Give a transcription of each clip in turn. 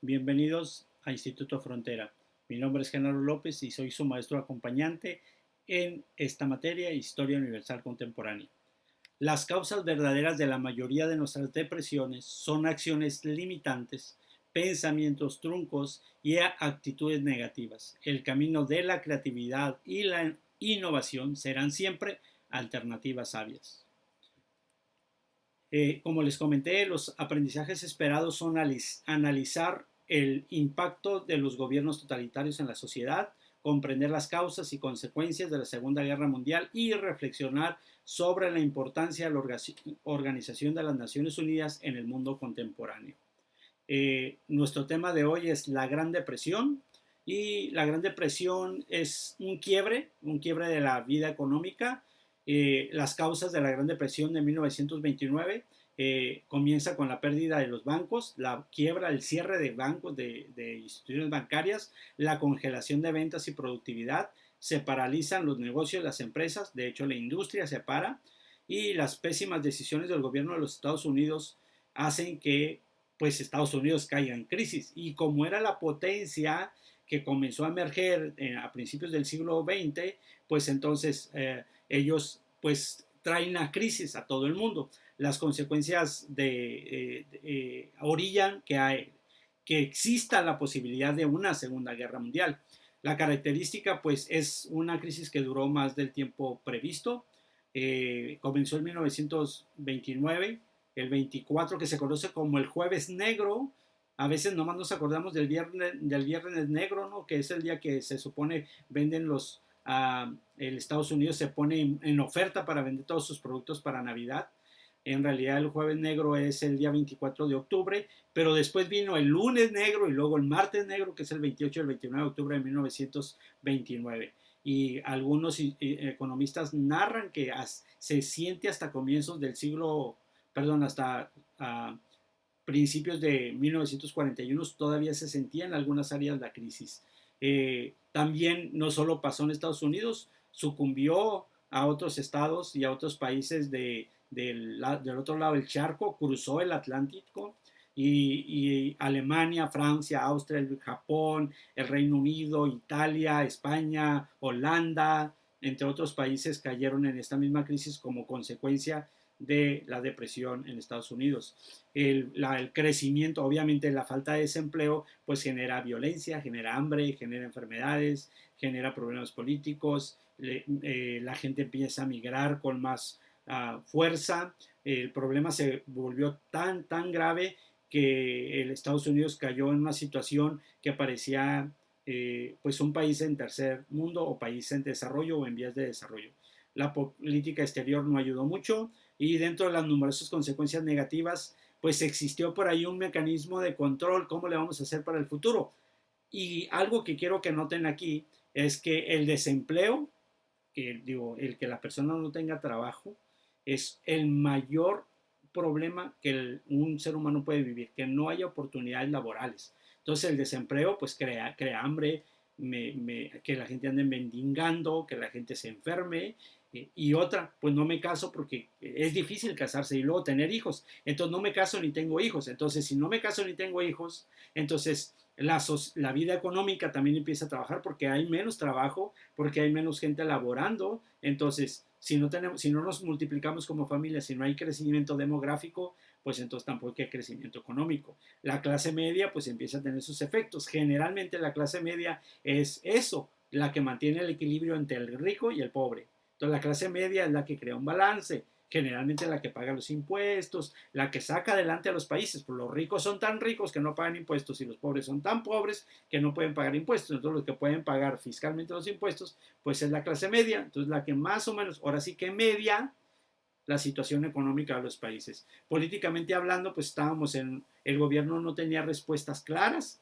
Bienvenidos a Instituto Frontera. Mi nombre es Genaro López y soy su maestro acompañante en esta materia, Historia Universal Contemporánea. Las causas verdaderas de la mayoría de nuestras depresiones son acciones limitantes, pensamientos truncos y actitudes negativas. El camino de la creatividad y la innovación serán siempre alternativas sabias. Como les comenté, los aprendizajes esperados son analizar el impacto de los gobiernos totalitarios en la sociedad, comprender las causas y consecuencias de la Segunda Guerra Mundial y reflexionar sobre la importancia de la Organización de las Naciones Unidas en el mundo contemporáneo. Nuestro tema de hoy es la Gran Depresión, y la Gran Depresión es un quiebre de la vida económica. Las causas de la Gran Depresión de 1929 comienza con la pérdida de los bancos, la quiebra, el cierre de bancos, de instituciones bancarias, la congelación de ventas y productividad, se paralizan los negocios, las empresas, de hecho la industria se para, y las pésimas decisiones del gobierno de los Estados Unidos hacen que pues Estados Unidos caiga en crisis. Y como era la potencia que comenzó a emerger a principios del siglo XX, pues entonces ellos pues traen la crisis a todo el mundo. Las consecuencias orillan que exista la posibilidad de una Segunda Guerra Mundial. La característica pues es una crisis que duró más del tiempo previsto. Comenzó en 1929, el 24, que se conoce como el Jueves Negro. A veces nomás nos acordamos del viernes negro, ¿no? Que es el día que se supone venden el Estados Unidos se pone en oferta para vender todos sus productos para Navidad. En realidad el Jueves Negro es el día 24 de octubre, pero después vino el Lunes Negro y luego el Martes Negro, que es el 28 y el 29 de octubre de 1929. Y algunos economistas narran que se siente hasta comienzos del siglo, perdón, hasta principios de 1941 todavía se sentía en algunas áreas la crisis. También no solo pasó en Estados Unidos, sucumbió a otros estados y a otros países del otro lado del charco, cruzó el Atlántico, y Alemania, Francia, Austria, Japón, el Reino Unido, Italia, España, Holanda, entre otros países cayeron en esta misma crisis como consecuencia de la depresión en Estados Unidos. El crecimiento, obviamente la falta de desempleo, pues genera violencia, genera hambre, genera enfermedades, genera problemas políticos, la gente empieza a migrar con más fuerza. El problema se volvió tan grave que el Estados Unidos cayó en una situación que parecía pues un país en tercer mundo o país en desarrollo o en vías de desarrollo. La política exterior no ayudó mucho, y dentro de las numerosas consecuencias negativas pues existió por ahí un mecanismo de control. ¿Cómo le vamos a hacer para el futuro? Y algo que quiero que noten aquí es que el desempleo, el que la persona no tenga trabajo, es el mayor problema que un ser humano puede vivir, que no haya oportunidades laborales. Entonces el desempleo pues crea hambre, que la gente ande mendigando, que la gente se enferme, y otra, pues no me caso porque es difícil casarse y luego tener hijos. Entonces no me caso ni tengo hijos. Entonces si no me caso ni tengo hijos, entonces la vida económica también empieza a trabajar porque hay menos trabajo, porque hay menos gente laborando. Entonces, si no nos multiplicamos como familia, si no hay crecimiento demográfico, pues entonces tampoco hay crecimiento económico. La clase media pues empieza a tener sus efectos. Generalmente la clase media es eso, la que mantiene el equilibrio entre el rico y el pobre. Entonces la clase media es la que crea un balance, generalmente la que paga los impuestos, la que saca adelante a los países. Pues los ricos son tan ricos que no pagan impuestos y los pobres son tan pobres que no pueden pagar impuestos. Entonces los que pueden pagar fiscalmente los impuestos, pues es la clase media. Entonces la que más o menos, ahora sí que media la situación económica de los países. Políticamente hablando, pues el gobierno no tenía respuestas claras,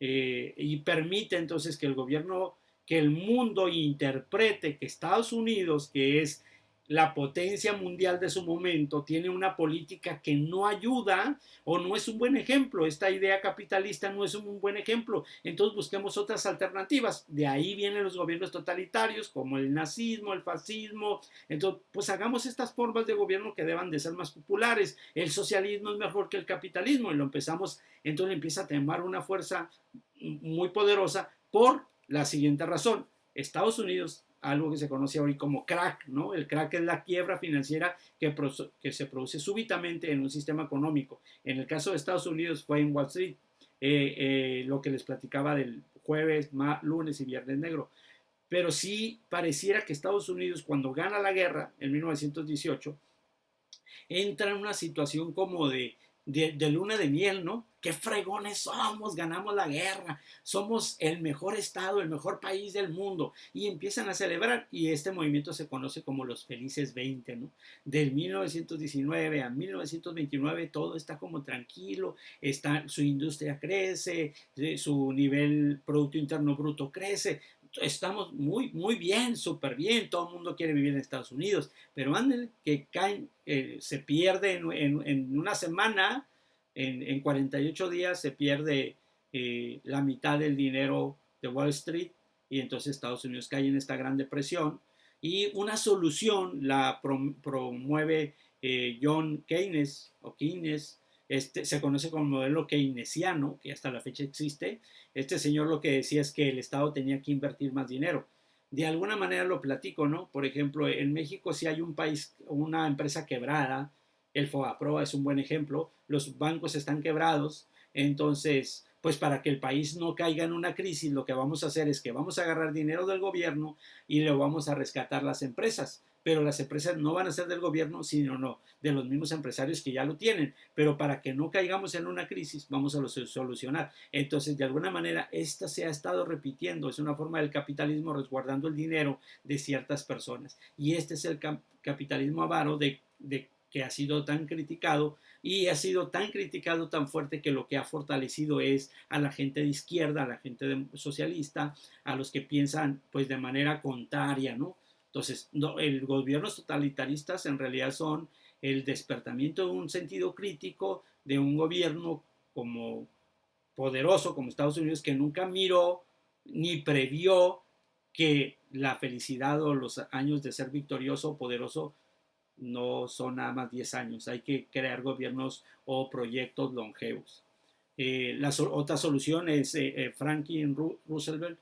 y permite entonces que el gobierno, que el mundo interprete que Estados Unidos, que es la potencia mundial de su momento tiene una política que no ayuda o no es un buen ejemplo. Esta idea capitalista no es un buen ejemplo. Entonces busquemos otras alternativas. De ahí vienen los gobiernos totalitarios como el nazismo, el fascismo. Entonces, pues hagamos estas formas de gobierno que deban de ser más populares. El socialismo es mejor que el capitalismo y lo empezamos, entonces empieza a tomar una fuerza muy poderosa por la siguiente razón. Estados Unidos, algo que se conoce hoy como crack, ¿no? El crack es la quiebra financiera que se produce súbitamente en un sistema económico. En el caso de Estados Unidos fue en Wall Street, lo que les platicaba del jueves, lunes y viernes negro. Pero sí pareciera que Estados Unidos, cuando gana la guerra en 1918, entra en una situación como de luna de miel, ¿no? Qué fregones somos, ganamos la guerra, somos el mejor estado, el mejor país del mundo. Y empiezan a celebrar y este movimiento se conoce como los felices 20, ¿no? Del 1919 a 1929 todo está como tranquilo, su industria crece, su nivel Producto Interno Bruto crece, estamos muy bien, súper bien, todo el mundo quiere vivir en Estados Unidos, pero anden que caen, se pierde en una semana, en 48 días se pierde la mitad del dinero de Wall Street y entonces Estados Unidos cae en esta gran depresión y una solución la promueve John Keynes o Keynes, se conoce como modelo keynesiano, que hasta la fecha existe. Este señor lo que decía es que el Estado tenía que invertir más dinero. De alguna manera lo platico, ¿no? Por ejemplo, en México si hay un país, una empresa quebrada, el FOBAPROA es un buen ejemplo, los bancos están quebrados, entonces, pues para que el país no caiga en una crisis, lo que vamos a hacer es que vamos a agarrar dinero del gobierno y lo vamos a rescatar las empresas, pero las empresas no van a ser del gobierno, sino no, de los mismos empresarios que ya lo tienen, pero para que no caigamos en una crisis, vamos a solucionar. Entonces, de alguna manera, esta se ha estado repitiendo, es una forma del capitalismo resguardando el dinero de ciertas personas. Y este es el capitalismo avaro que ha sido tan criticado y ha sido tan criticado tan fuerte que lo que ha fortalecido es a la gente de izquierda, a la gente socialista, a los que piensan pues de manera contraria, ¿no? Entonces, no, los gobiernos totalitaristas en realidad son el despertamiento de un sentido crítico de un gobierno como poderoso como Estados Unidos que nunca miró ni previó que la felicidad o los años de ser victorioso o poderoso no son nada más 10 años, hay que crear gobiernos o proyectos longevos. Otra solución es Franklin Roosevelt,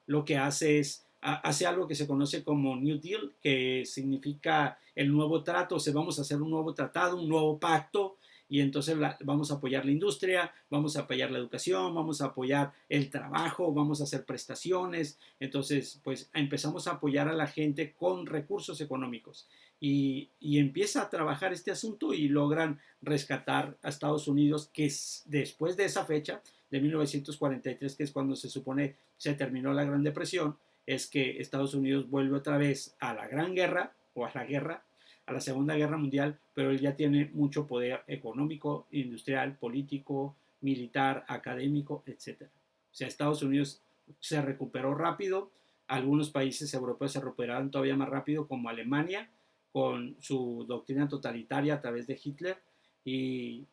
lo que hace es hace algo que se conoce como New Deal, que significa el nuevo trato, o sea, vamos a hacer un nuevo tratado, un nuevo pacto, y entonces vamos a apoyar la industria, vamos a apoyar la educación, vamos a apoyar el trabajo, vamos a hacer prestaciones, entonces pues empezamos a apoyar a la gente con recursos económicos y empieza a trabajar este asunto y logran rescatar a Estados Unidos, que después de esa fecha, de 1943, que es cuando se supone se terminó la Gran Depresión, es que Estados Unidos vuelve otra vez a la Gran Guerra o a la guerra, a la Segunda Guerra Mundial, pero él ya tiene mucho poder económico, industrial, político, militar, académico, etcétera. O sea, Estados Unidos se recuperó rápido, algunos países europeos se recuperaron todavía más rápido, como Alemania, con su doctrina totalitaria a través de Hitler, y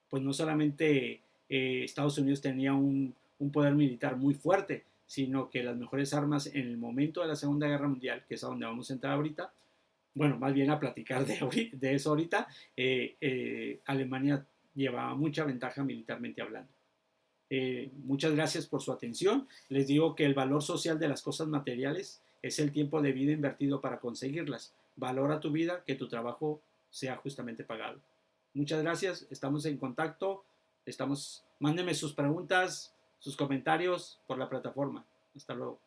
pues no solamente Estados Unidos tenía un poder militar muy fuerte, sino que las mejores armas en el momento de la Segunda Guerra Mundial, que es a donde vamos a entrar ahorita, bueno, más bien a platicar de eso ahorita, Alemania llevaba mucha ventaja militarmente hablando. Muchas gracias por su atención. Les digo que el valor social de las cosas materiales es el tiempo de vida invertido para conseguirlas. Valora tu vida, que tu trabajo sea justamente pagado. Muchas gracias, estamos en contacto, mándenme sus preguntas, sus comentarios por la plataforma. Hasta luego.